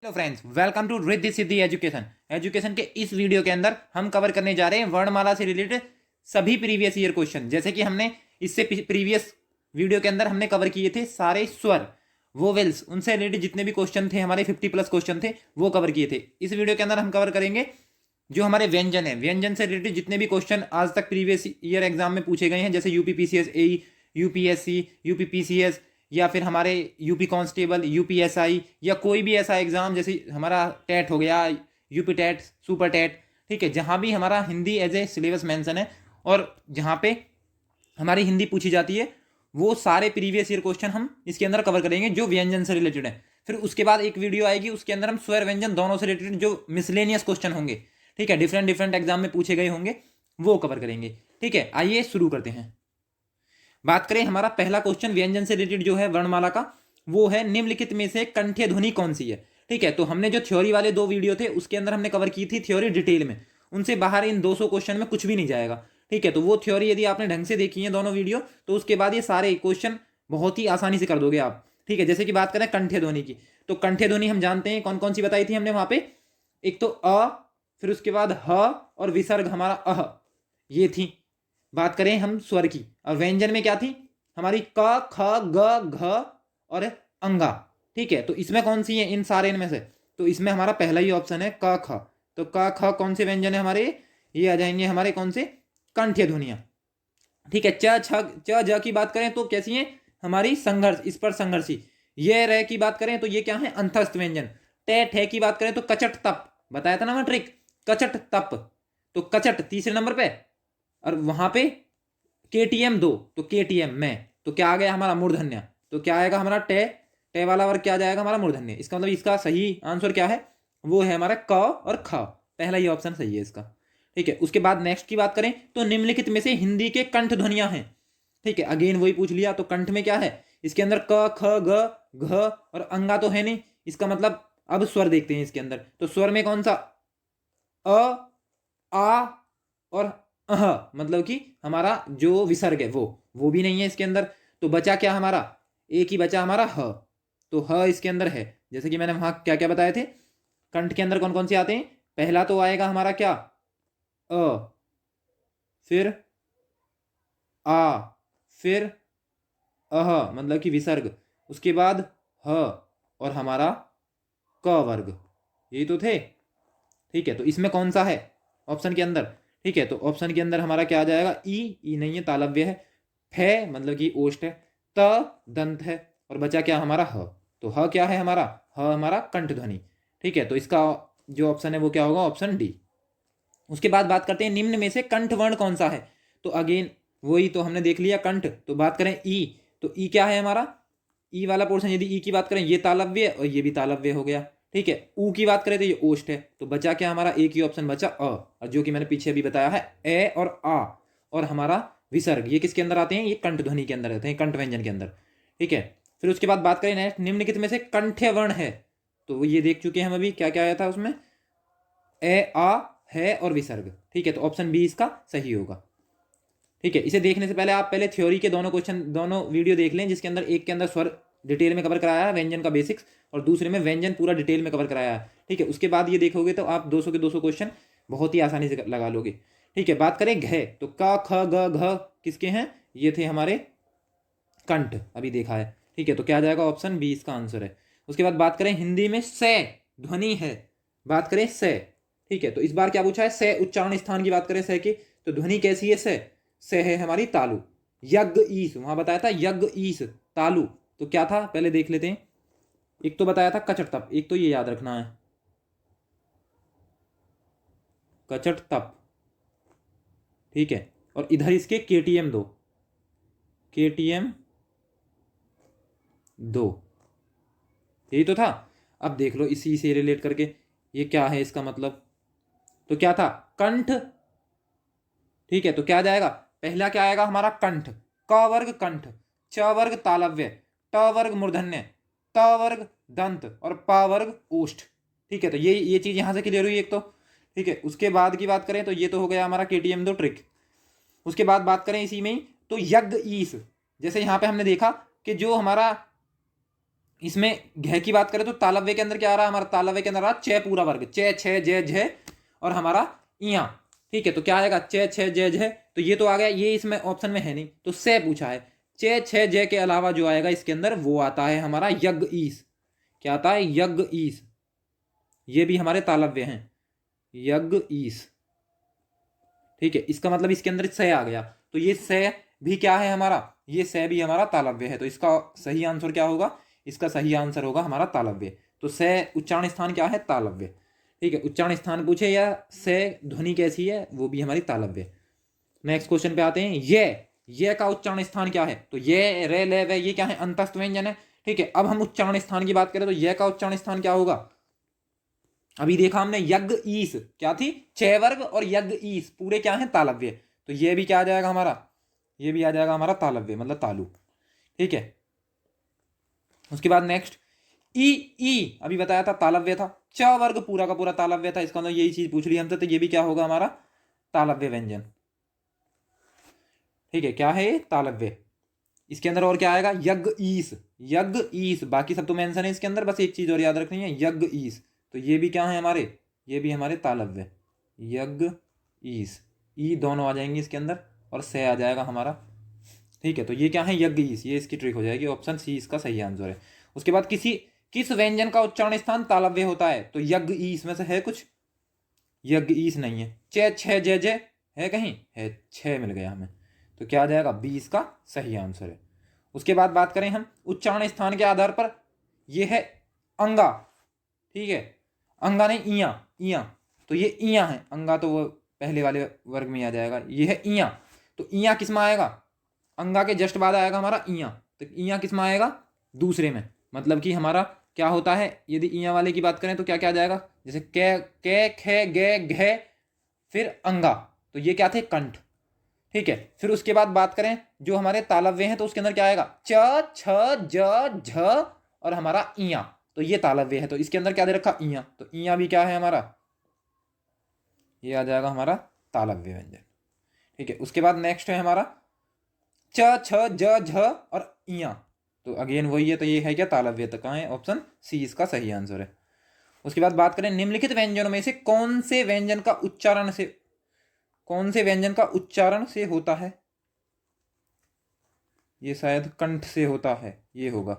Hello friends, welcome to Riddhi Siddhi education के इस video के अंदर हम कवर करने जा रहे हैं वर्णमाला से रिलेटेड सभी प्रीवियस ईयर क्वेश्चन। जैसे कि हमने इससे प्रीवियस वीडियो के अंदर हमने कवर किए थे सारे स्वर वोवेल्स, उनसे रिलेटेड जितने भी क्वेश्चन थे, हमारे 50+ क्वेश्चन थे, वो कवर किए थे। इस वीडियो के अंदर हम कवर करेंगे जो हमारे व्यंजन है, व्यंजन से रिलेटेड जितने भी क्वेश्चन आज तक प्रीवियस ईयर एग्जाम में पूछे गए हैं, जैसे यूपी पीसीएस एई, यूपीएससी, यूपी पीसीएस, या फिर हमारे यूपी कांस्टेबल, यूपीएसआई, या कोई भी ऐसा एग्जाम जैसे हमारा टेट हो गया, यूपी टेट, सुपर टेट। ठीक है, जहाँ भी हमारा Hindi as a syllabus mention है और जहाँ पे हमारी हिंदी पूछी जाती है, वो सारे प्रीवियस ईयर क्वेश्चन हम इसके अंदर कवर करेंगे जो व्यंजन से रिलेटेड है। फिर उसके बाद एक वीडियो आएगी, उसके अंदर हम स्वर व्यंजन दोनों से रिलेटेड जो मिसलेनियस क्वेश्चन होंगे, ठीक है, डिफरेंट डिफरेंट एग्जाम में पूछे गए होंगे, वो कवर करेंगे। ठीक है, आइए शुरू करते हैं। बात करें हमारा पहला क्वेश्चन व्यंजन से रिलेटेड जो है वर्णमाला का, वो है निम्नलिखित में से कंठ्य ध्वनि कौन सी है। ठीक है, तो हमने जो थ्योरी वाले 2 वीडियो थे उसके अंदर हमने कवर की थी थ्योरी डिटेल में, उनसे बाहर इन 200 क्वेश्चन में कुछ भी नहीं जाएगा। ठीक है, तो वो थ्योरी यदि आपने ढंग से देखी है दोनों वीडियो, तो उसके बाद ये सारे क्वेश्चन बहुत ही आसानी से कर दोगे आप। ठीक है, जैसे कि बात करें कंठ्य ध्वनि की, तो कंठ्य ध्वनि हम जानते हैं कौन कौन सी बताई थी हमने वहां पे। एक तो अ, फिर उसके बाद ह, और विसर्ग हमारा अह, ये थी। बात करें हम स्वर की, और व्यंजन में क्या थी हमारी, क, ख, ग, घ और अंगा। ठीक है, तो इसमें कौन सी है इन सारे इनमें से, तो इसमें हमारा पहला ही ऑप्शन है क ख। तो क ख कौन से व्यंजन है हमारे, ये आ जाएंगे हमारे कौन से, कंठ्य ध्वनियां। ठीक है, च छ च ज की बात करें तो कैसी है हमारी, संघर्ष, इस पर संघर्षी। ये रे की बात करें तो ये क्या है, अंतस्थ व्यंजन। टे ठे की बात करें तो कचट तप, बताया था ना मैं ट्रिक, कचट तप। तो कचट तीसरे नंबर पे, और वहां पे केटीएम 2, तो केटीएम में, तो क्या आ गया हमारा मूर्धन्य। तो क्या आएगा हमारा टे, टे वाला वर्ग क्या आ जाएगा हमारा मूर्धन्य। इसका मतलब इसका सही आंसर क्या है, वो है हमारा क और ख, पहला ही ऑप्शन सही है इसका। ठीक है, उसके बाद नेक्स्ट की बात करें तो निम्नलिखित में से हिंदी के कंठ ध्वनियां हैं। ठीक है, अगेन वही पूछ लिया, तो कंठ में क्या है, इसके अंदर क ख ग घ और अंगा तो है नहीं, इसका मतलब अब स्वर देखते हैं इसके अंदर। तो स्वर में कौन सा, अ, आ और अह, मतलब कि हमारा जो विसर्ग है वो भी नहीं है इसके अंदर। तो बचा क्या हमारा, एक ही बचा हमारा ह। तो ह इसके अंदर है, जैसे कि मैंने वहां क्या क्या बताए थे, कंठ के अंदर कौन कौन से आते हैं। पहला तो आएगा हमारा क्या, अ, फिर आ, फिर अह मतलब कि विसर्ग, उसके बाद ह, और हमारा क वर्ग, यही तो थे। ठीक है, तो इसमें कौन सा है ऑप्शन के अंदर। ठीक है, तो ऑप्शन के अंदर हमारा क्या आ जाएगा, ई नहीं है, तालव्य है। फे मतलब कि ओष्ठ है। त दंत है, और बचा क्या हमारा ह। तो ह क्या है हमारा, ह हमारा कंठ ध्वनि। ठीक है, तो इसका जो ऑप्शन है वो क्या होगा, ऑप्शन डी। उसके बाद बात करते हैं निम्न में से कंठ वर्ण कौन सा है। तो अगेन वही तो हमने देख लिया कंठ। तो बात करें ई, तो ई क्या है हमारा, ई वाला पोर्शन, यदि ई की बात करें ये तालव्य और ये भी तालव्य हो गया। ठीक है, ऊ की बात करें तो ये ओष्ठ है। तो बचा क्या हमारा, एक ही ऑप्शन बचा अ, और जो कि मैंने पीछे अभी बताया है ए और आ, और हमारा विसर्ग, ये किसके अंदर आते हैं, ये कंठ ध्वनि के अंदर आते हैं, कंठ व्यंजन के अंदर। ठीक है, फिर उसके बाद बात करें नेक्स्ट, निम्नलिखित में से कंठ्य वर्ण है। तो ये देख चुके हैं हम अभी, क्या क्या आया था उसमें, ए आ है और विसर्ग। ठीक है, तो ऑप्शन बी इसका सही होगा। ठीक है, इसे देखने से पहले आप पहले थ्योरी के दोनों क्वेश्चन, दोनों वीडियो देख लें, जिसके अंदर एक के अंदर स्वर डिटेल में कवर कराया है, व्यंजन का बेसिक्स, और दूसरे में व्यंजन पूरा डिटेल में कवर कराया है। ठीक है, उसके बाद ये देखोगे तो आप 200 के 200 क्वेश्चन बहुत ही आसानी से लगा लोगे। ठीक है, बात करें घ, तो क ख ग घ किसके हैं, ये थे हमारे कंठ, अभी देखा है। ठीक है, तो क्या आ जाएगा, ऑप्शन बी इसका आंसर है। उसके बाद बात करें हिंदी में से ध्वनि है, बात करें से। ठीक है, तो इस बार क्या पूछा है, से उच्चारण स्थान की बात करें से की, तो ध्वनि कैसी है से है हमारी तालु। यज्ञ ईस, वहां बताया था यज्ञ ईस तालु, तो क्या था पहले देख लेते हैं। एक तो बताया था कचट तप, एक तो ये याद रखना है, कचट तप। ठीक है, और इधर इसके केटीएम 2, केटीएम 2, यही तो था। अब देख लो इसी से रिलेट करके, ये क्या है इसका मतलब, तो क्या था कंठ। ठीक है, तो क्या जाएगा, पहला क्या आएगा हमारा कंठ, क वर्ग कंठ, च वर्ग तालव्य, ट वर्ग मूर्धन्य, त वर्ग दंत और प वर्ग ओष्ठ। ठीक है, तो ये चीज यहां से क्लियर हुई एक तो। ठीक है, उसके बाद की बात करें तो ये तो हो गया हमारा केटीएम 2 ट्रिक। उसके बाद बात करें इसी में ही, तो यज्ञ ईस, जैसे यहां पे हमने देखा कि जो हमारा इसमें घ की बात करें तो तालव्य के अंदर क्या आ रहा है हमारा, तालव्य के अंदर आ रहा चे पूरा वर्ग, चे छे जे झे और हमारा इया। ठीक है, तो क्या आएगा, चे छे जे झे, तो ये तो आ गया, ये इसमें ऑप्शन में है नहीं, तो से पूछा है। चे छे जे के अलावा जो आएगा इसके अंदर वो आता है हमारा यज्ञ ईस। क्या आता है, यज्ञ ईस। ये भी हमारे तालव्य हैं, यज्ञ ईस। ठीक है, इसका मतलब इसके अंदर से आ गया, तो ये से भी क्या है हमारा, ये से भी हमारा तालव्य है, तो इसका सही आंसर क्या होगा, इसका सही आंसर होगा हमारा तालव्य। तो से उच्चारण स्थान क्या है, तालव्य। ठीक है, उच्चारण स्थान पूछे या से ध्वनि कैसी है, वो भी हमारी तालव्य। नेक्स्ट क्वेश्चन पे आते हैं, ये का उच्चारण स्थान क्या है, तो ये रे ले वे ये क्या है, अंतस्थ व्यंजन है। ठीक है, अब हम उच्चारण स्थान की बात करें तो ये का उच्चारण स्थान क्या होगा, अभी देखा हमने यज्ञ ईस क्या थी, छह वर्ग, और यज्ञ ईस पूरे क्या है, तालव्य। तो ये भी क्या आ जाएगा हमारा, ये भी आ जाएगा हमारा तालव्य, मतलब तालु। ठीक है, उसके बाद नेक्स्ट ई अभी बताया था तालव्य था, च वर्ग पूरा का पूरा तालव्य था, इसका मतलब यही चीज पूछ ली हमसे, तो ये भी क्या होगा हमारा तालव्य व्यंजन। ठीक है, क्या है ये, तालव्य। इसके अंदर और क्या आएगा, यज्ञ ईस, यज्ञ ईस, बाकी सब तो मेंशन है इसके अंदर, बस एक चीज और याद रखनी है, यज्ञ ईस। तो ये भी क्या है हमारे, ये भी हमारे तालव्य, यज्ञ ईस, ई दोनों आ जाएंगे इसके अंदर, और से आ जाएगा हमारा। ठीक है, तो ये क्या है, यज्ञ ईस, ये इसकी ट्रिक हो जाएगी, ऑप्शन सी इसका सही आंसर है। उसके बाद किस व्यंजन का उच्चारण स्थान तालव्य होता है, तो यज्ञ ईस में से है कुछ, यज्ञ ईस नहीं है। चे छे जे जे है कहीं, है, छह मिल गया हमें, तो क्या आ जाएगा, 20 का सही आंसर है। उसके बाद बात करें हम उच्चारण स्थान के आधार पर, यह है अंगा। ठीक है, अंगा नहीं, इया, इया, तो ये इया है, अंगा तो वो पहले वाले वर्ग में आ जाएगा, ये है इया। तो इया किस में आएगा, अंगा के जस्ट बाद आएगा हमारा इया, तो इया किस में आएगा, दूसरे में। मतलब कि हमारा क्या होता है, यदि इया वाले की बात करें तो क्या क्या आ जाएगा, जैसे के खे गे घे फिर अंगा, तो ये क्या थे, कंठ। ठीक है, फिर उसके बाद बात करें जो हमारे तालव्य हैं, तो उसके अंदर क्या आएगा, च छ ज झ और हमारा इया, तो ये तालव्य है, तो इसके अंदर क्या दे रखा, इया, तो इया भी क्या है हमारा, ये आ जाएगा हमारा तालव्य व्यंजन। ठीक है, उसके बाद नेक्स्ट है हमारा च छ ज झ और इया, तो अगेन वही है, तो ये है क्या, तालव्य, तो कहाँ है, ऑप्शन सी इसका सही आंसर है। उसके बाद बात करें निम्नलिखित व्यंजनों में से कौन से व्यंजन का उच्चारण से, कौन से व्यंजन का उच्चारण से होता है, ये शायद कंठ से होता है, ये होगा।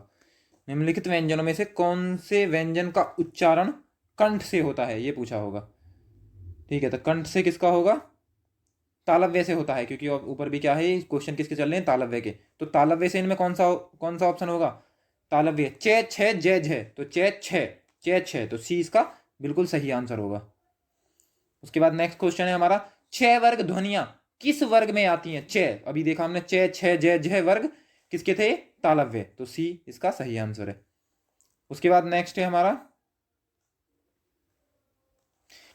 निम्नलिखित व्यंजनों में से कौन से व्यंजन का उच्चारण कंठ से होता है, ये पूछा होगा। ठीक है, तो कंठ से किसका होगा, तालव्य से होता है, क्योंकि ऊपर भी क्या है, क्वेश्चन किसके चल रहे हैं, तालव्य के, तो तालव्य से इनमें कौन सा ऑप्शन होगा, तालव्य। चे छे जे झे, तो चे छे, तो सी इसका बिल्कुल सही आंसर होगा। उसके बाद नेक्स्ट क्वेश्चन है हमारा, छह वर्ग ध्वनियां किस वर्ग में आती हैं, छह, अभी देखा हमने छह छह जय जय वर्ग किसके थे, तालव्य, तो सी इसका सही आंसर है। उसके बाद नेक्स्ट है हमारा,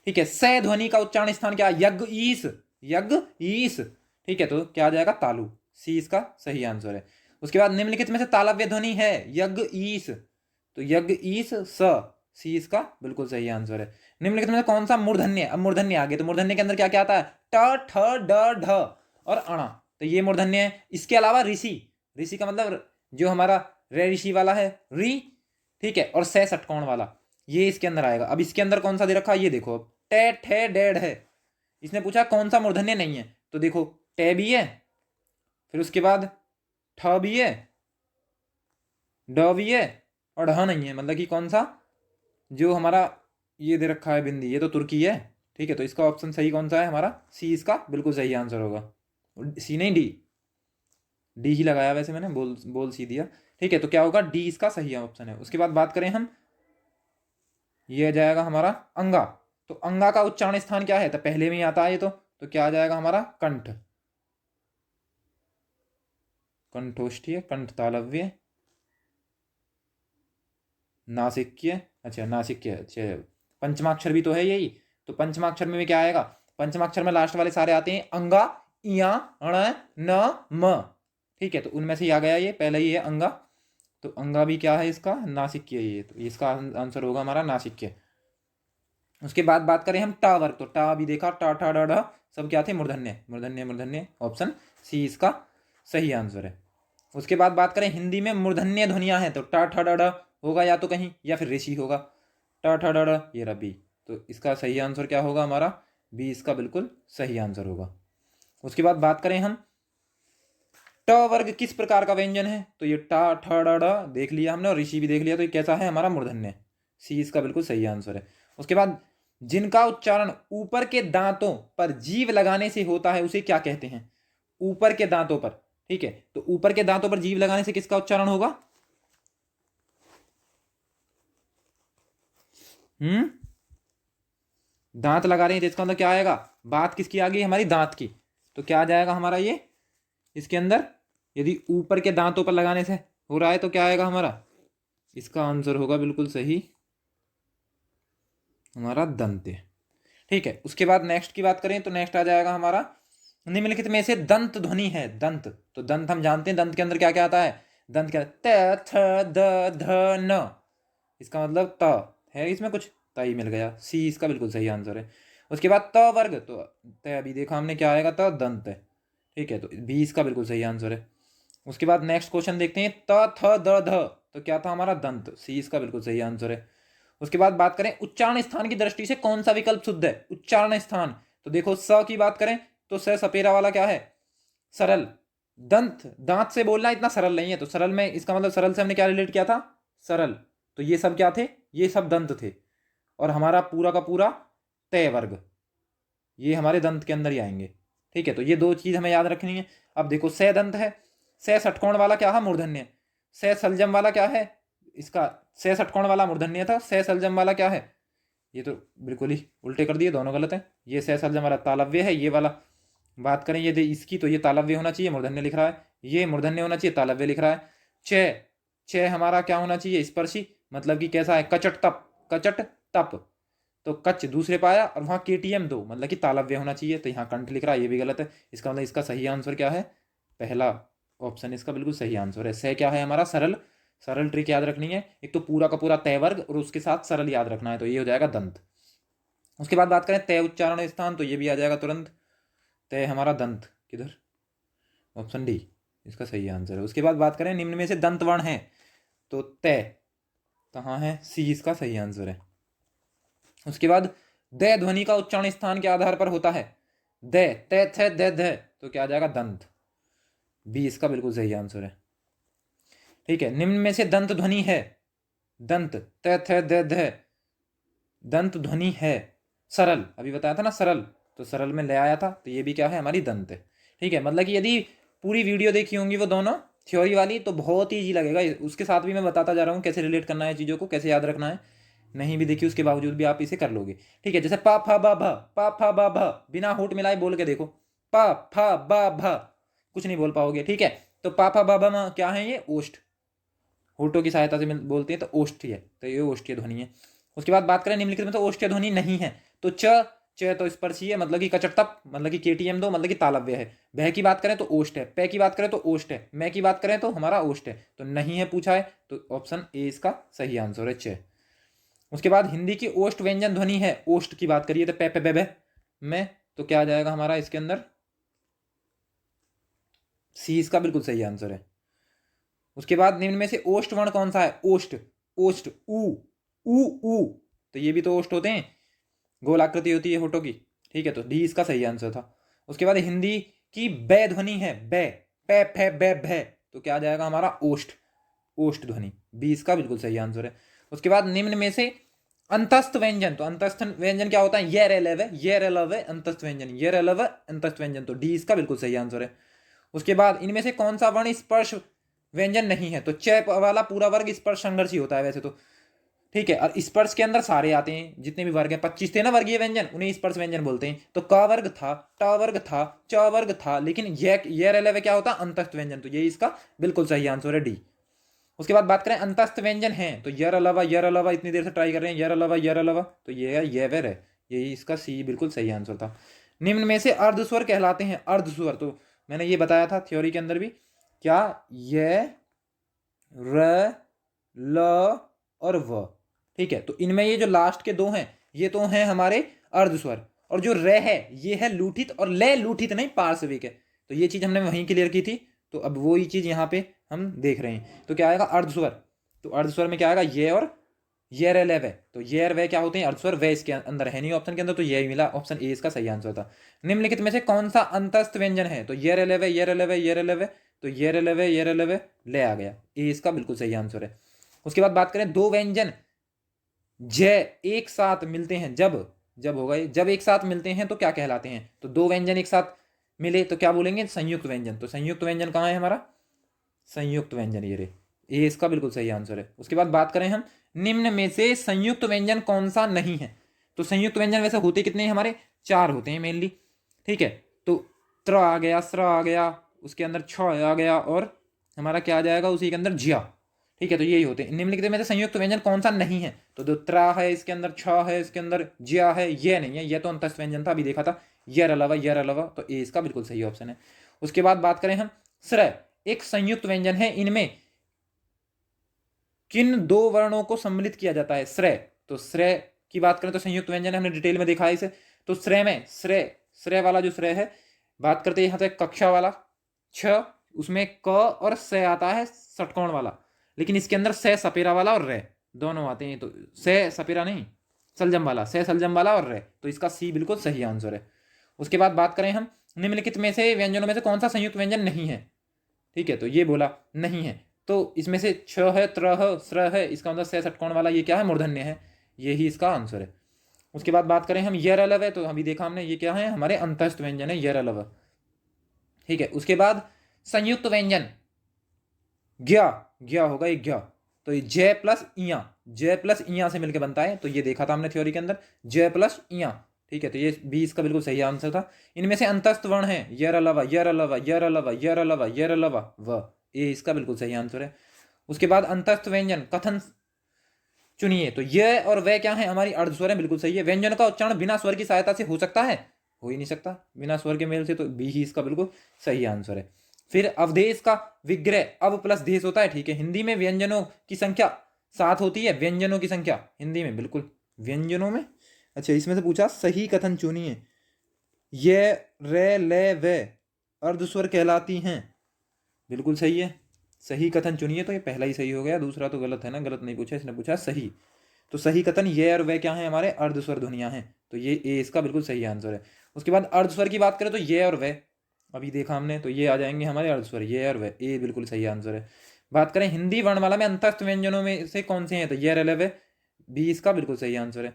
ठीक है, स ध्वनि का उच्चारण स्थान क्या, यज्ञ ईस, यज्ञ ईस। ठीक है, तो क्या आ जाएगा, तालु, सी इसका सही आंसर है। उसके बाद निम्नलिखित में से तालव्य ध्वनि है यज्ञ ईस, तो यज्ञ ईस स, सी इसका बिल्कुल सही आंसर है। निम्नलिखित में से कौन सा मूर्धन्य, अब मूर्धन्य आ गए, तो मूर्धन्य के अंदर क्या क्या आता है, ट ठ ड ढ और अणा, तो ये मूर्धन्य है। इसके अलावा ऋषि, ऋषि का मतलब जो हमारा रे ऋषि वाला है, री। ठीक है, और से षटकोण वाला, ये इसके अंदर आएगा। अब इसके अंदर कौन सा दे रखा, ये देखो, अब टे ठे डेढ़ है, इसने पूछा कौन सा मूर्धन्य नहीं है, तो देखो टे भी है, फिर उसके बाद ठ भी है, ड भी है, और ढ नहीं है, मतलब कि कौन सा, जो हमारा ये दे रखा है बिंदी, ये तो तुर्की है। ठीक है, तो इसका ऑप्शन सही कौन सा है हमारा, सी इसका बिल्कुल सही आंसर होगा। सी नहीं, डी, डी ही लगाया वैसे मैंने, बोल सी दिया। ठीक है, तो क्या होगा, डी इसका सही ऑप्शन है। उसके बाद बात करें हम, ये आ जाएगा हमारा अंगा, तो अंगा का उच्चारण स्थान क्या है, तो पहले में ही आता है ये, तो क्या आ जाएगा हमारा, कंठ, कंठोष्ठीय, कंठ तालव्य, नासिक्य, अच्छा नासिक्य, अच्छा पंचमाक्षर भी तो है यही, तो पंचमाक्षर में भी क्या आएगा, पंचमाक्षर में लास्ट वाले सारे आते हैं अंगा, इया, अण, न, म। ठीक है, तो उनमें से आ गया ये पहले ही है अंगा, तो अंगा भी क्या है इसका, नासिक्य, ये तो इसका आंसर होगा हमारा नासिक्य। उसके बाद बात करें हम टा वर्ग, तो टा भी देखा, टा ठा डा डा सब क्या थे, मूर्धन्य, मूर्धन्य मूर्धन्य, ऑप्शन सी इसका सही आंसर है। उसके बाद बात करें हिंदी में मूर्धन्य ध्वनियां हैं, तो टा ठा डा डा होगा या तो कहीं, या फिर ऋषि होगा। ट ठ ड ढ, ये रहा बी। तो इसका सही आंसर क्या होगा हमारा? बी इसका बिल्कुल सही आंसर होगा। उसके बाद बात करें हम, ट वर्ग किस प्रकार का व्यंजन है? तो ये टा ठ ड ढ देख लिया हमने और ऋषि भी देख लिया, तो ये कैसा है हमारा? मूर्धन्य। सी इसका बिल्कुल सही आंसर है। उसके बाद, जिनका उच्चारण ऊपर के दांतों पर जीभ लगाने से होता है उसे क्या कहते हैं? ऊपर के दांतों पर, ठीक है, तो ऊपर के दांतों पर जीभ लगाने से किसका उच्चारण होगा? दांत लगा रहे हैं तो इसका मतलब क्या आएगा? बात किसकी आ गई? हमारी दांत की। तो क्या आ जाएगा हमारा ये इसके अंदर? यदि ऊपर के दांतों पर लगाने से हो रहा है तो क्या आएगा हमारा? इसका आंसर होगा बिल्कुल सही हमारा दंत। ठीक है, उसके बाद नेक्स्ट की बात करें तो नेक्स्ट आ जाएगा हमारा, निम्नलिखित में से दंत ध्वनि है। दंत, तो दंत हम जानते हैं, दंत के अंदर क्या क्या आता है? दंत क्या? त थ द ध न। इसका मतलब त है, इसमें कुछ ताई मिल गया। सी इसका बिल्कुल सही आंसर है। उसके बाद त वर्ग, तो त अभी देखा हमने क्या आएगा? त दंत है। ठीक है, तो बी इसका बिल्कुल सही आंसर है। उसके बाद नेक्स्ट क्वेश्चन देखते हैं, त थ द ध, तो क्या था हमारा? दंत। सी इसका बिल्कुल सही आंसर है। उसके बाद बात करें उच्चारण स्थान की दृष्टि से कौन सा विकल्प शुद्ध है? उच्चारण स्थान, तो देखो स की बात करें तो स सपेरा वाला क्या है? सरल। दंत, दांत से बोलना इतना सरल नहीं है, तो सरल में इसका मतलब सरल से हमने क्या रिलेट किया था? सरल। तो ये सब क्या थे? ये सब दंत थे। और हमारा पूरा का पूरा तय वर्ग ये हमारे दंत के अंदर ही आएंगे। ठीक है, तो ये दो चीज हमें याद रखनी है। अब देखो स दंत है, स षटकोण वाला क्या है? मूर्धन्य। स सलजम वाला क्या है? इसका स षटकोण वाला मूर्धन्य था, स सलजम वाला क्या है? ये तो बिल्कुल ही उल्टे कर दिए, दोनों गलत है। ये स सलजम वाला तालव्य है, ये वाला बात करें ये इसकी, तो ये तालव्य होना चाहिए, मूर्धन्य लिख रहा है। ये मूर्धन्य होना चाहिए, तालव्य लिख रहा है। च, च हमारा क्या होना चाहिए? स्पर्शी, मतलब कि कैसा है? कचट तप, कचट तप। तो कच दूसरे पाया और वहां केटीएम दो, मतलब कि तालव्य होना चाहिए, तो यहाँ कंठ लिख रहा है, ये भी गलत है। इसका मतलब इसका सही आंसर क्या है? पहला ऑप्शन इसका बिल्कुल सही आंसर है। स क्या है हमारा? सरल। सरल ट्रिक याद रखनी है, एक तो पूरा का पूरा तय वर्ग और उसके साथ सरल याद रखना है, तो ये हो जाएगा दंत। उसके बाद बात करें तय उच्चारण स्थान, तो ये भी आ जाएगा तुरंत। तय हमारा दंत किधर? ऑप्शन डी इसका सही आंसर है। उसके बाद बात करें निम्न में से दंत वर्ण है, तो तय कहाँ है? सी इसका सही आंसर है। उसके बाद द ध्वनि का उच्चारण स्थान के आधार पर होता है। द, त थ द ध, तो क्या आ जाएगा? दंत। बी इसका बिल्कुल सही आंसर है। ठीक है, निम्न में से दंत ध्वनि है, दंत त थ द ध, दंत ध्वनि है सरल, अभी बताया था ना सरल, तो सरल में ले आया था, तो ये भी क्या है? हमारी दंत है। ठीक है, मतलब कि यदि पूरी वीडियो देखी होंगी वो दोनों थ्योरी वाली, तो बहुत ही ईजी लगेगा। उसके साथ भी मैं बताता जा रहा हूँ कैसे रिलेट करना है चीज़ों को, कैसे याद रखना है। नहीं भी देखी उसके बावजूद भी आप इसे कर लोगे। ठीक है, जैसे पा फा बा भा, पा फा बा भा, बिना होठ मिलाए बोल के देखो, पा फा बा भा, कुछ नहीं बोल पाओगे। ठीक है, तो पा फा बा भा में क्या है? ये ओष्ठ, होठों की सहायता से बोलते हैं, तो ओष्ठी है, तो ये ओष्ठीय ध्वनि है। उसके बाद बात करें निम्नलिखित में तो ओष्ठीय ध्वनि नहीं है, तो च, च तो स्पर्शी है, मतलब कि कचटतप, मतलब कि केटीएम दो, मतलब कि तालव्य है। भय की बात करें तो ओष्ठ है, पै की बात करें तो ओष्ठ है, मैं की बात करें तो हमारा ओष्ठ है, तो नहीं है पूछा है, तो ऑप्शन ए इसका सही आंसर है, च। उसके बाद हिंदी की ओष्ठ व्यंजन ध्वनि है, ओष्ठ की बात करिए तो पे पे बे बे में, तो क्या आ जाएगा हमारा इसके अंदर? सी इसका बिल्कुल सही आंसर है। उसके बाद निम्न में से ओष्ठ वर्ण कौन सा है? ओष्ठ, ओष्ठ ऊ, तो ये भी तो ओष्ठ होते हैं, गोल आकृति होती है होठों की। ठीक है, तो डी इसका सही आंसर था। उसके बाद हिंदी की बै ध्वनि है, बै, पे फे बे भे, तो क्या आ जाएगा हमारा? ओष्ठ, ओष्ठ ध्वनि। बी इसका बिल्कुल सही आंसर है। उसके बाद निम्न में से अंतस्थ व्यंजन, तो अंतस्थ व्यंजन क्या होता है? ये रे लव, ये रे लव, अंतस्थ व्यंजन, ये रे लव, अंतस्थ व्यंजन, तो डी इसका बिल्कुल सही आंसर है। उसके बाद इनमें से कौन सा वर्ण स्पर्श व्यंजन नहीं है? तो च वाला पूरा वर्ग स्पर्श संघर्ष ही होता है वैसे तो। ठीक है, और स्पर्श के अंदर सारे आते हैं, जितने भी वर्ग हैं 25 थे ना वर्गीय व्यंजन, उन्हें स्पर्श व्यंजन बोलते हैं। तो क वर्ग था, ट वर्ग था, च वर्ग था, लेकिन ये रेलवे क्या होता? अंतस्थ व्यंजन, तो ये इसका बिल्कुल सही आंसर है, डी। उसके बाद बात करें अंतस्थ व्यंजन है, तो यर अलावा इतनी देर से ट्राई कर रहे हैं, यर अलावा, तो ये है ये वेर है, यही इसका सी बिल्कुल सही आंसर था। निम्न में से अर्धस्वर कहलाते हैं, अर्धस्वर, तो मैंने ये बताया था थ्योरी के अंदर भी, क्या? ये, र, ल और व। ठीक है, तो इनमें ये जो लास्ट के दो हैं ये तो हैं हमारे अर्धस्वर, और जो रे है ये है लूठित, और ले लूठित नहीं पार्श्विक है, तो ये चीज हमने वहीं क्लियर की थी, तो अब वो ही चीज यहाँ पे हम देख रहे हैं। तो क्या आएगा? अर्धस्वर, तो अर्धस्वर में क्या आएगा, ये और ये रे ले वे, तो ये और वे क्या होते हैं, अर्धस्वर, वे इसके अंदर है नहीं ऑप्शन के अंदर, तो ये ही मिला, ऑप्शन ए इसका सही आंसर था। निम्नलिखित में से कौन सा अंतस्थ व्यंजन है, तो ये रे ले वे, ये रे ले वे, ये रे ले वे, तो ये रे ले वे, ये रे ले वे, ले आ गया, ए इसका बिल्कुल सही आंसर है। उसके बाद बात करें दो व्यंजन जय एक साथ मिलते हैं, जब होगा ये, जब एक साथ मिलते हैं तो क्या कहलाते हैं, तो दो व्यंजन एक साथ मिले तो क्या बोलेंगे, संयुक्त व्यंजन। तो संयुक्त व्यंजन कहाँ है हमारा, संयुक्त व्यंजन ये रे, ये इसका बिल्कुल सही आंसर है। उसके बाद बात करें हम निम्न में से संयुक्त व्यंजन कौन सा नहीं है, तो संयुक्त व्यंजन वैसे होते कितने हैं हमारे, चार होते हैं मेनली, ठीक है। तो त्र आ गया, स्र आ गया, उसके अंदर छ आ गया, और हमारा क्या आ जाएगा उसी के अंदर ज्या, ठीक है। तो यही होते हैं। निम्नलिखित में से संयुक्त व्यंजन कौन सा नहीं है, तो जो त्रा है, इसके अंदर छ है, इसके अंदर ज्या है, ये नहीं है, ये तो अंतस्थ व्यंजन था, अभी देखा था, यर अलावा, यर अलावा, तो ए इसका बिल्कुल सही ऑप्शन है। उसके बाद बात करें हम श्रय एक संयुक्त व्यंजन है, इनमें किन दो वर्णों को सम्मिलित किया जाता है, श्रय, तो श्रय की बात करें तो संयुक्त व्यंजन है, हमने डिटेल में देखा है इसे। तो श्रय में श्रय वाला जो श्रय है, बात करते हैं यहाँ से कक्षा वाला छ, उसमें क और स आता है षटकोण वाला, लेकिन इसके अंदर स सपेरा वाला और रे दोनों आते हैं, तो स सपेरा नहीं, सलजम वाला, स सलजम वाला और रे, तो इसका सी बिल्कुल सही आंसर है। उसके बाद बात करें हम निम्नलिखित में से व्यंजनों में से कौन सा संयुक्त व्यंजन नहीं है, ठीक है, तो ये बोला नहीं है, तो इसमें से छ है, त्र है, स्र है, इसका मतलब से षटकोण वाला ये क्या है, मूर्धन्य है, यही इसका आंसर है। उसके बाद बात करें हम यर अलव है, तो अभी देखा हमने ये क्या है, हमारे अंतस्थ व्यंजन है यर अलव, ठीक है। उसके बाद संयुक्त व्यंजन ज्ञा, ज्ञा होगा ये ज्ञा, तो ये जय प्लस इया, जय प्लस इया से मिलकर बनता है, तो ये देखा था हमने थ्योरी के अंदर, जय प्लस इया, ठीक है। तो ये बी इसका बिल्कुल सही आंसर था। इनमें से अंतस्थ वर्ण है यर अलावा, यर अलावा, यर अलावा, यर अलावा, यर अलावा, व, ये इसका बिल्कुल सही आंसर है। उसके बाद अंतस्थ व्यंजन कथन चुनिए, तो ये और वह क्या है, हमारी अर्धस्वर है, बिल्कुल सही है। व्यंजन का उच्चारण बिना स्वर की सहायता से हो सकता है, हो ही नहीं सकता बिना स्वर के मेल से, तो बी ही इसका बिल्कुल सही आंसर है। फिर अवधेश का विग्रह अव प्लस देश होता है, ठीक है। हिंदी में व्यंजनों की संख्या 7 होती है, व्यंजनों की संख्या हिंदी में, बिल्कुल व्यंजनों में, अच्छा इसमें से पूछा सही कथन चुनिए, ये रे ले वे अर्धस्वर कहलाती हैं, बिल्कुल सही है, सही कथन चुनिए, तो ये पहला ही सही हो गया, दूसरा तो गलत है ना, गलत नहीं पूछा, इसने पूछा सही, तो सही कथन ये और वे क्या है, हमारे अर्धस्वर ध्वनियां हैं, तो ये ए इसका बिल्कुल सही आंसर है। उसके बाद अर्धस्वर की बात करें तो ये और वे अभी देखा हमने, तो ये आ जाएंगे हमारे अर्धस्वर, ये और वे, ए बिल्कुल सही आंसर है। बात करें हिंदी वर्णमाला में अंतस्थ व्यंजनों में से कौन से हैं, तो ये रे वे, बी इसका बिल्कुल सही आंसर है।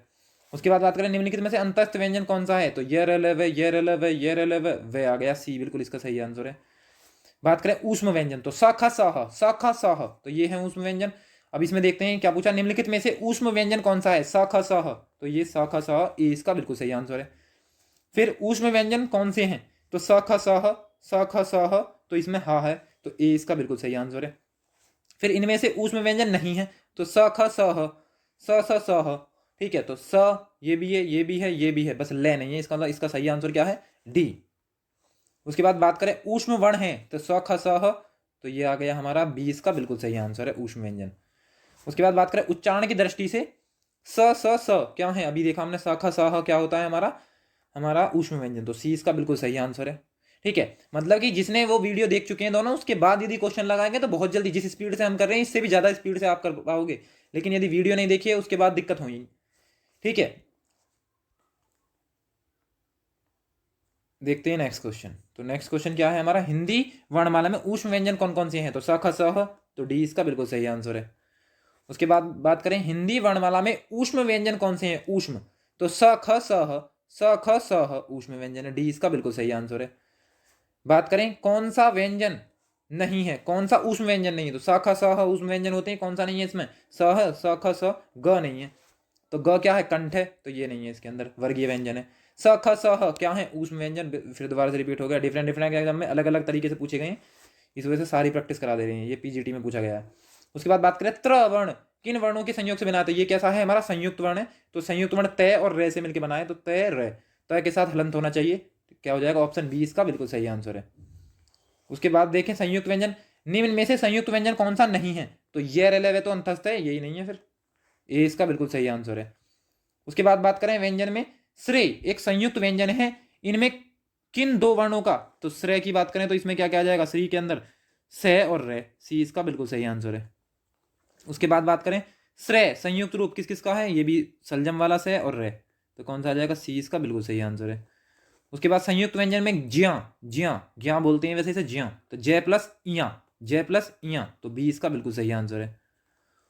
उसके बाद बात करें निम्नलिखित में से अंतस्थ व्यंजन कौन सा है, तो ये रे वे, ये रे वे, ये रे वे आ गया, सी बिल्कुल इसका सही आंसर है। बात करें ऊष्म व्यंजन, तो स ख सह, तो ये है ऊष्म व्यंजन। अब इसमें देखते हैं क्या पूछा, निम्नलिखित में से ऊष्म व्यंजन कौन सा है, स ख सह, तो ये स ख सह, ये इसका बिल्कुल सही आंसर है। फिर ऊष्म व्यंजन कौन से हैं, तो स ख सह, तो इसमें हा है, तो ए इसका बिल्कुल सही आंसर है। फिर इनमें से ऊष्म व्यंजन नहीं है, तो स ख सह, सह, ठीक है, तो स ये भी है, ये भी है, ये भी है, बस ले नहीं है, इसका मतलब इसका सही आंसर क्या है, डी। उसके बाद बात करें ऊष्म वर्ण है, तो स ख सह, तो ये आ गया हमारा 20 का बिल्कुल सही आंसर है ऊष्म व्यंजन। उसके बाद बात करें उच्चारण की दृष्टि से स क्या है, अभी देखा हमने स ख सह क्या होता है हमारा, हमारा ऊष्म व्यंजन, तो सी इसका बिल्कुल सही आंसर है, ठीक है। मतलब कि जिसने वो वीडियो देख चुके हैं दोनों, उसके बाद यदि क्वेश्चन लगाएंगे तो बहुत जल्दी, जिस स्पीड से हम कर रहे हैं इससे भी ज्यादा स्पीड से आप कर पाओगे, लेकिन यदि वीडियो नहीं देखिए उसके बाद दिक्कत होगी, ठीक है। देखते हैं नेक्स्ट क्वेश्चन, तो नेक्स्ट क्वेश्चन क्या है हमारा, हिंदी वर्णमाला में ऊष्म व्यंजन कौन कौन से हैं, तो स ख सह, तो डी इसका बिल्कुल सही आंसर है। उसके बाद बात करें हिंदी वर्णमाला में ऊष्म व्यंजन कौन से हैं, ऊष्म, तो स ख सह ऊष्म व्यंजन है, डी इसका बिल्कुल सही आंसर है। बात करें कौन सा व्यंजन नहीं है, कौन सा ऊष्म व्यंजन नहीं है, तो स ख सह ऊष्म व्यंजन होते हैं, कौन सा नहीं है इसमें, सह, स ख स, ग नहीं है, तो ग क्या है, कंठ है, तो ये नहीं है इसके अंदर, वर्गीय व्यंजन है। स ख सह क्या है, ऊष्म व्यंजन, फिर दोबारा से रिपीट हो गया, डिफरेंट एग्जाम में अलग अलग तरीके से पूछे गए हैं, इस वजह से सारी प्रैक्टिस करा दे रहे हैं, ये पीजीटी में पूछा गया है। उसके बाद बात करें त्र वर्ण किन वर्णों के संयोग से बना, तो ये कैसा है हमारा संयुक्त वर्ण है, तो संयुक्त वर्ण तय और रे से मिलकर बना है, तो तय रे, तय के साथ हलंत होना चाहिए, तो क्या हो जाएगा, ऑप्शन बी इसका बिल्कुल सही आंसर है। उसके बाद देखें संयुक्त व्यंजन, निम्न में से संयुक्त व्यंजन कौन सा नहीं है, तो ये रे ले तो अंतस्थ है, यही नहीं है, फिर ए इसका बिल्कुल सही आंसर है। उसके बाद बात करें व्यंजन में श्रेय एक संयुक्त व्यंजन है, इनमें किन दो वर्णों का, तो श्रेय की बात करें तो इसमें क्या क्या आ जाएगा, श्री के अंदर स और रे, सी इसका बिल्कुल सही आंसर है। उसके बाद बात करें श्रेय संयुक्त रूप किस किस का है, ये भी सलजम वाला से और रे, तो कौन सा आ जाएगा, सी इसका बिल्कुल सही आंसर है। उसके बाद संयुक्त व्यंजन में ज्या ज्या ज्या बोलते हैं वैसे इसे ज्या, तो जय प्लस इया, जय प्लस इया, तो बी इसका बिल्कुल सही आंसर है।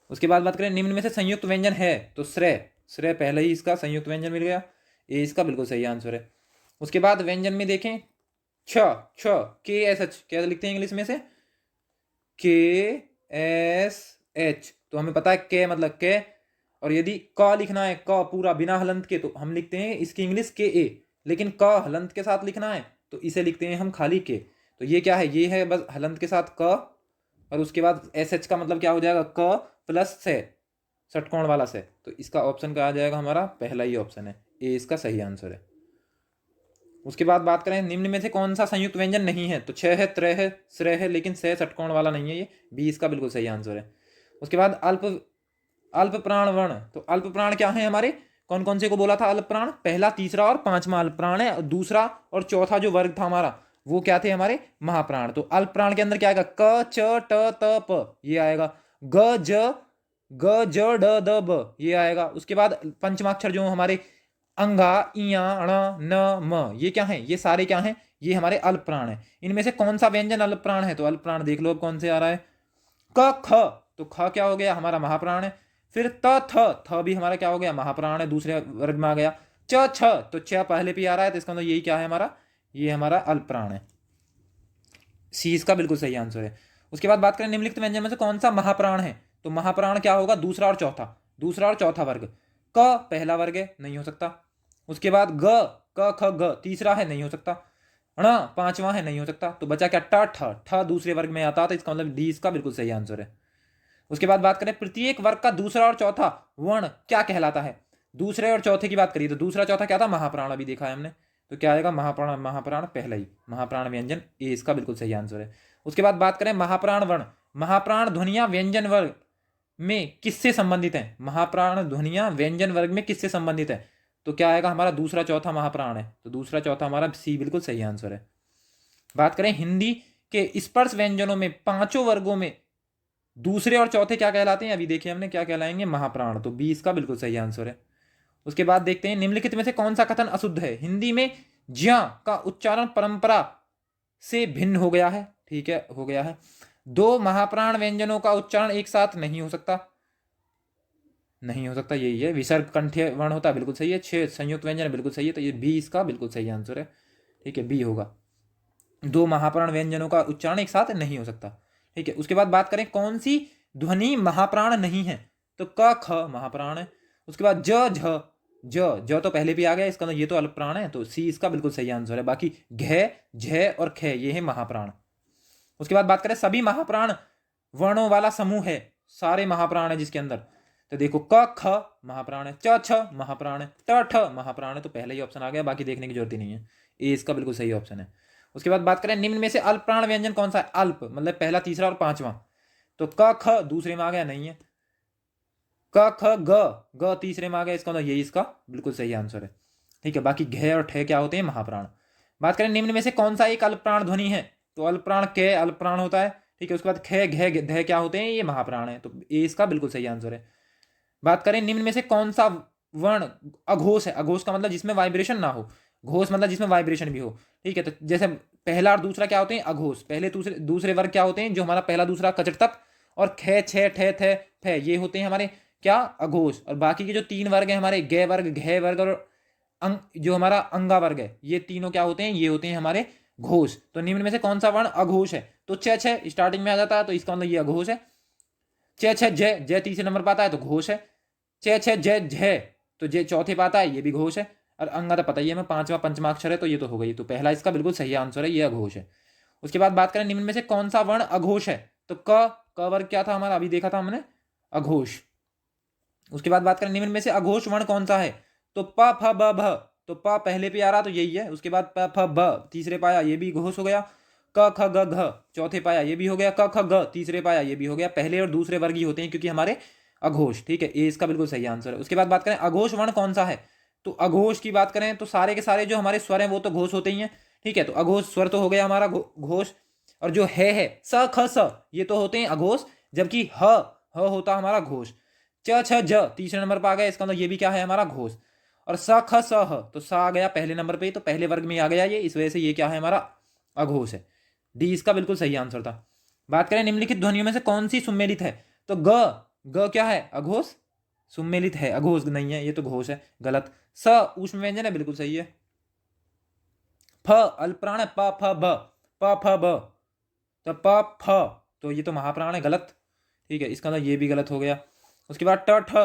उसके बाद बात करें निम्न में से संयुक्त व्यंजन है, तो श्रेय श्रेय पहले ही इसका संयुक्त व्यंजन मिल गया, ए इसका बिल्कुल सही आंसर है। उसके बाद व्यंजन में देखें छ छ के एस एच, क्या लिखते हैं इंग्लिश में से, के एस एच, तो हमें पता है के मतलब के, और यदि क लिखना है क पूरा बिना हलंत के तो हम लिखते हैं इसकी इंग्लिश के ए, लेकिन क हलंत के साथ लिखना है तो इसे लिखते हैं हम खाली के। तो ये क्या है, ये है बस हलंत के साथ क, और उसके बाद एस एच का मतलब क्या हो जाएगा, क प्लस से षटकोण वाला से, तो इसका ऑप्शन क्या आ जाएगा, हमारा पहला ही ऑप्शन है, ए इसका सही आंसर है। उसके बाद बात करें निम्न में से कौन सा संयुक्त व्यंजन नहीं है, तो छह है, त्रय है, श्रेय है, लेकिन से षटकोण वाला नहीं है, ये बी इसका बिल्कुल सही आंसर है। उसके बाद अल्प अल्प प्राण वर्ण, तो अल्प प्राण क्या है हमारे, कौन कौन से को बोला था अल्प प्राण, पहला तीसरा और पांचवा अल्प प्राण है, दूसरा और चौथा जो वर्ग था हमारा वो क्या थे हमारे महाप्राण। तो अल्प प्राण के अंदर क्या आएगा, क च ट त प ये आएगा, ग ज ड द ब ये आएगा। उसके बाद पंचमाक्षर जो हमारे अंगा इया ण न म ये क्या है, ये सारे क्या हैं, ये हमारे अल्प प्राण है। इनमें से कौन सा व्यंजन अल्प प्राण है, तो अल्प प्राण देख लो अब कौन से आ रहा है, क ख, तो ख क्या हो गया हमारा महाप्राण है। फिर त थ भी हमारा क्या हो गया महाप्राण है, दूसरे वर्ग में आ गया। च छ, तो छ पहले भी आ रहा है, तो इसका मतलब यही क्या है हमारा, ये हमारा अल्प प्राण है, सी इसका बिल्कुल सही आंसर है। उसके बाद बात करें निम्नलिखित व्यंजन में से कौन सा महाप्राण है, तो महाप्राण क्या होगा, दूसरा और चौथा वर्ग। क पहला वर्ग है, नहीं हो सकता। उसके बाद ग क ख ग तीसरा है, नहीं हो सकता। ण पांचवा है, नहीं हो सकता। तो बचा क्या, ट ठ, ठ दूसरे वर्ग में आता था, इसका मतलब डी इसका बिल्कुल सही आंसर है। उसके बाद बात करें प्रत्येक वर्ग का दूसरा और चौथा वर्ण क्या कहलाता है, दूसरे और चौथे की बात करिए तो दूसरा चौथा क्या था, महाप्राण, अभी देखा है हमने, तो क्या आएगा महाप्राण, महाप्राण पहला ही महाप्राण व्यंजन, ए इसका बिल्कुल सही आंसर है। उसके बाद बात करें महाप्राण वर्ण, महाप्राण ध्वनियां व्यंजन वर्ग में किससे संबंधित है, महाप्राण ध्वनियां व्यंजन वर्ग में किससे संबंधित है, तो क्या आएगा हमारा दूसरा चौथा महाप्राण है, तो दूसरा चौथा हमारा सी बिल्कुल सही आंसर है। बात करें हिंदी के स्पर्श व्यंजनों में पांचों वर्गों में दूसरे और चौथे क्या कहलाते हैं, अभी देखिए हमने क्या कहलाएंगे, महाप्राण, तो बी इसका बिल्कुल सही आंसर है। उसके बाद देखते हैं निम्नलिखित में से कौन सा कथन अशुद्ध है, हिंदी में ज्या का उच्चारण परंपरा से भिन्न हो गया है, ठीक है हो गया है। दो महाप्राण व्यंजनों का उच्चारण एक साथ नहीं हो सकता, नहीं हो सकता, यही है, विसर्ग कंठ्य वर्ण होता है, बिल्कुल सही है। 6 संयुक्त व्यंजन बिल्कुल सही है, तो ये बी इसका बिल्कुल सही आंसर है, ठीक है बी होगा, दो महाप्राण व्यंजनों का उच्चारण एक साथ नहीं हो सकता, ठीक है। उसके बाद बात करें कौन सी ध्वनि महाप्राण नहीं है, तो क ख महाप्राण है। उसके बाद ज झ, ज तो पहले भी आ गया, इसका मतलब ये तो अल्प प्राण है, तो सी इसका बिल्कुल सही आंसर है। बाकी घ झ और ख ये है महाप्राण। उसके बाद बात करें सभी महाप्राण वर्णों वाला समूह है, सारे महाप्राण है जिसके अंदर, तो देखो क ख महाप्राण है, च छ महाप्राण है, ट ठ महाप्राण है, तो पहला ही ऑप्शन आ गया, बाकी देखने की जरूरत ही नहीं है, ए इसका बिल्कुल सही ऑप्शन है। उसके बाद बात करें निम्न में से अल्प प्राण व्यंजन कौन सा है, अल्प मतलब पहला तीसरा और पांचवा, तो क ख दूसरे में आ गया, नहीं है। क ख ग तीसरे में आ गया, इसका मतलब यही इसका बिल्कुल सही आंसर है, ठीक है। बाकी घ और ठ क्या होते हैं, महाप्राण। बात करें निम्न में से कौन सा एक अल्प प्राण ध्वनि है, तो अल्प प्राण के अल्प प्राण होता है, ठीक है। उसके बाद ख घ ध क्या होते हैं, ये महाप्राण है, तो ए इसका बिल्कुल सही आंसर है। बात करें निम्न में से कौन सा वर्ण अघोष है, अघोष का मतलब जिसमें वाइब्रेशन ना हो, घोष मतलब जिसमें वाइब्रेशन भी हो, ठीक है। तो जैसे पहला और दूसरा क्या होते हैं अघोष, पहले दूसरे वर्ग क्या होते हैं, जो हमारा पहला दूसरा कचट तक और ख छ ठ थ फ ये होते हैं हमारे क्या अघोष, और बाकी के जो तीन वर्ग है हमारे ग वर्ग घ वर्ग और जो हमारा अंगा वर्ग है, ये तीनों क्या होते हैं, ये होते हैं हमारे घोष। तो निम्न में से कौन सा वर्ण अघोष है, तो छ स्टार्टिंग में आ जाता है, तो इसका मतलब ये अघोष है। छ जय तीसरे नंबर पर आता है, तो घोष है। छ जय तो जय चौथे पर आता है, ये भी घोष है। और अंगा तो पता ही है हमें, पांचवा पंचमाक्षर है, तो ये तो हो गई, तो पहला इसका बिल्कुल सही आंसर है, ये अघोष है। उसके बाद बात करें निम्न में से कौन सा वर्ण अघोष है, तो क वर्ग क्या था हमारा, अभी देखा था हमने अघोष। उसके बाद बात करें निम्न में से अघोष वर्ण कौन सा है, तो प फ ब भ, तो प पहले पे आ रहा तो यही है। उसके बाद प फ ब तीसरे पाया, ये भी घोष हो गया। क ख ग घ चौथे पाया, ये भी हो गया। क ख ग तीसरे पाया, ये भी हो गया। पहले और दूसरे वर्ग ही होते हैं क्योंकि हमारे अघोष, ठीक है, ए इसका बिल्कुल सही आंसर है। उसके बाद बात करें अघोष वर्ण कौन सा है, तो अघोष की बात करें तो सारे के सारे जो हमारे स्वर हैं वो तो घोष होते ही हैं, ठीक है। तो अघोष स्वर तो हो गया हमारा घोष, और जो है स ख स ये तो होते हैं अघोष, जबकि ह ह होता हमारा घोष। च छ ज तीसरे नंबर पर आ गया, इसका मतलब ये भी क्या है हमारा घोष। और स ख स ह तो स आ गया पहले नंबर पे, तो पहले वर्ग में आ गया ये, इस वजह से ये क्या है हमारा अघोष है। डी इसका बिल्कुल सही आंसर था। बात करें निम्नलिखित ध्वनियों में से कौन सी सुमेलित है, तो ग क्या है अघोष, सुमेलित है, अघोष नहीं है, ये तो घोष है, गलत। स ऊष्म व्यंजन है, बिल्कुल सही है। फ अल्पप्राण है, प फ ब, प फ ब, तो प फ, तो ये तो महाप्राण है, गलत। ठीक है, इसका मतलब ये भी गलत हो गया। उसके बाद ट ठ,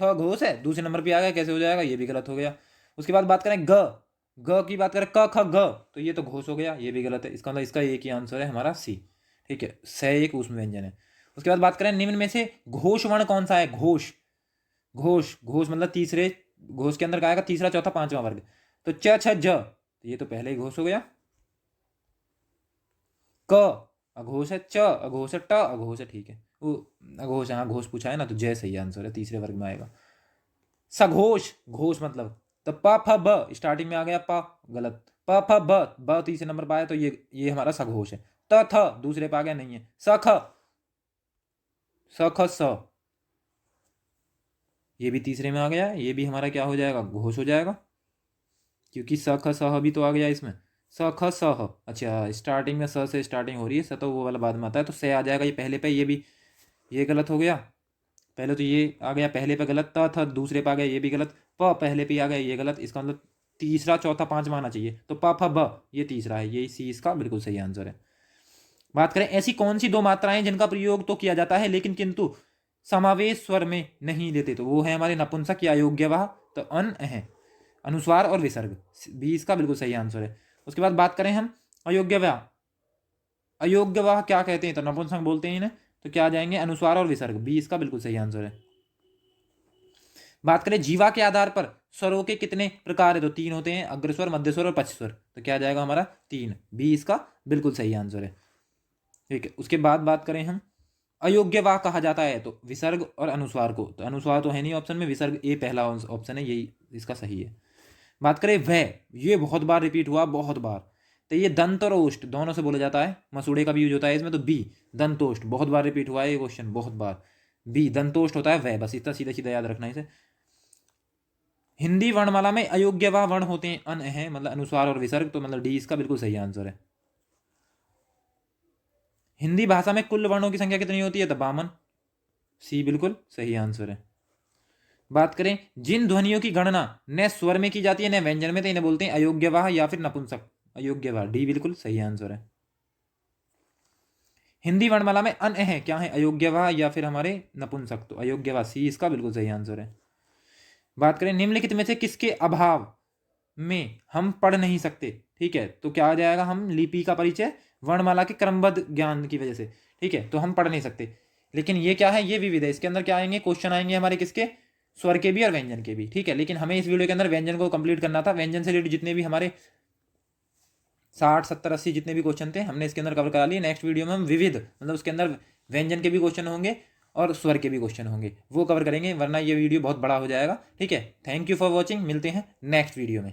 ठ घोष है, दूसरे नंबर पे आ गया, कैसे हो जाएगा, ये भी गलत हो गया। उसके बाद बात करें ग की बात करें, क ख ग, तो ये तो घोष हो गया, ये भी गलत है। इसका मतलब इसका एक ही आंसर है हमारा सी। ठीक है, स एक ऊष्म व्यंजन है। उसके बाद बात करें निम्न में से घोष वर्ण कौन सा है, घोष, घोष घोष मतलब तीसरे, घोष के अंदर क्या आएगा, तीसरा चौथा पांचवा वर्ग, तो च छ ज, तो ये तो पहले ही घोष हो गया। क अघोष है, च अघोष है, ट अघोष है, ठीक है, वो अघोष, हाँ घोष पूछा है ना, तो जय सही आंसर है, तीसरे वर्ग में आएगा। सघोष, घोष मतलब, तो प फ ब स्टार्टिंग में आ गया, प गलत, प फ ब तीसरे नंबर पर आया, तो ये हमारा सघोष है। त थ दूसरे पे आ गया, नहीं है। स ख स, ये भी तीसरे में आ गया, ये भी हमारा क्या हो जाएगा, घोष हो जाएगा, क्योंकि स ख स भी तो आ गया इसमें, स ख स। अच्छा, स्टार्टिंग में स से स्टार्टिंग हो रही है, स तो वो वाला बाद में आता है, तो से आ जाएगा ये पहले पे, ये भी ये गलत हो गया। पहले तो ये आ गया पहले पे गलत, त था दूसरे पे आ गया, ये भी गलत, प पहले पे आ गया, ये गलत। इसका मतलब तीसरा चौथा पांचवा आना चाहिए, तो प फ ब ये तीसरा है, ये सी इसका बिल्कुल सही आंसर है। बात करें ऐसी कौन सी दो मात्राएं जिनका प्रयोग तो किया जाता है लेकिन किंतु समावेश स्वर में नहीं लेते, तो वो है हमारे नपुंसक या अयोग्यवाह, तो अन है, अनुस्वार और विसर्ग, बी इसका बिल्कुल सही आंसर है। उसके बाद बात करें हम अयोग्यवाह, अयोग्यवाह क्या कहते हैं, तो नपुंसक बोलते हैं इन्हें, तो क्या आ जाएंगे, अनुस्वार और विसर्ग, बी इसका बिल्कुल सही आंसर है। बात करें जीवा के आधार पर स्वरों के कितने प्रकार है, तो तीन होते हैं, अग्रस्वर, मध्यस्वर और पक्षस्वर, तो क्या आ जाएगा हमारा तीन, बी इसका बिल्कुल सही आंसर है। ठीक है, उसके बाद बात करें हम अयोग्यवाह कहा जाता है, तो विसर्ग और अनुस्वार को, तो अनुस्वार तो है नहीं ऑप्शन में, विसर्ग ए पहला ऑप्शन है, यही इसका सही है। बात करें वह, ये बहुत बार रिपीट हुआ, बहुत बार, तो ये दंत और ओष्ठ दोनों से बोला जाता है, मसूड़े का भी यूज होता है इसमें, तो बी दंतोष्ठ, बहुत बार रिपीट हुआ है ये क्वेश्चन, बहुत बार, बी दंतोष्ठ होता है वह, बस इतना सीधा सीधा याद रखना है इसे। हिंदी वर्णमाला में अयोग्यवाह वर्ण होते हैं, अन है, मतलब अनुस्वार और विसर्ग, तो मतलब डी इसका बिल्कुल सही आंसर है। हिंदी भाषा में कुल वर्णों की संख्या कितनी होती है, तो 52, सी बिल्कुल सही आंसर है। बात करें जिन ध्वनियों की गणना न स्वर में की जाती है न व्यंजन में, तो इन्हें बोलते हैं अयोग्यवाह या फिर नपुंसक, अयोग्यवाह, डी बिल्कुल सही आंसर है। हिंदी वर्णमाला में अन है क्या है, अयोग्यवाह या फिर हमारे नपुंसक, तो अयोग्यवाह, सी इसका बिल्कुल सही आंसर है। बात करें निम्नलिखित में से किसके अभाव में हम पढ़ नहीं सकते, ठीक है, तो क्या आ जाएगा, हम लिपि का परिचय वर्णमाला के क्रमबद्ध ज्ञान की वजह से, ठीक है, तो हम पढ़ नहीं सकते। लेकिन ये क्या है, ये विविध है, इसके अंदर क्या आएंगे, क्वेश्चन आएंगे हमारे किसके, स्वर के भी और व्यंजन के भी, ठीक है। लेकिन हमें इस वीडियो के अंदर व्यंजन को कंप्लीट करना था, व्यंजन से रिलेटेड जितने भी हमारे 60 70 80 जितने भी क्वेश्चन थे हमने इसके अंदर कवर करा लिए। नेक्स्ट वीडियो में हम विविध, मतलब उसके अंदर व्यंजन के भी क्वेश्चन होंगे और स्वर के भी क्वेश्चन होंगे, वो कवर करेंगे, वरना ये वीडियो बहुत बड़ा हो जाएगा, ठीक है। थैंक यू फॉर वॉचिंग, मिलते हैं नेक्स्ट वीडियो में।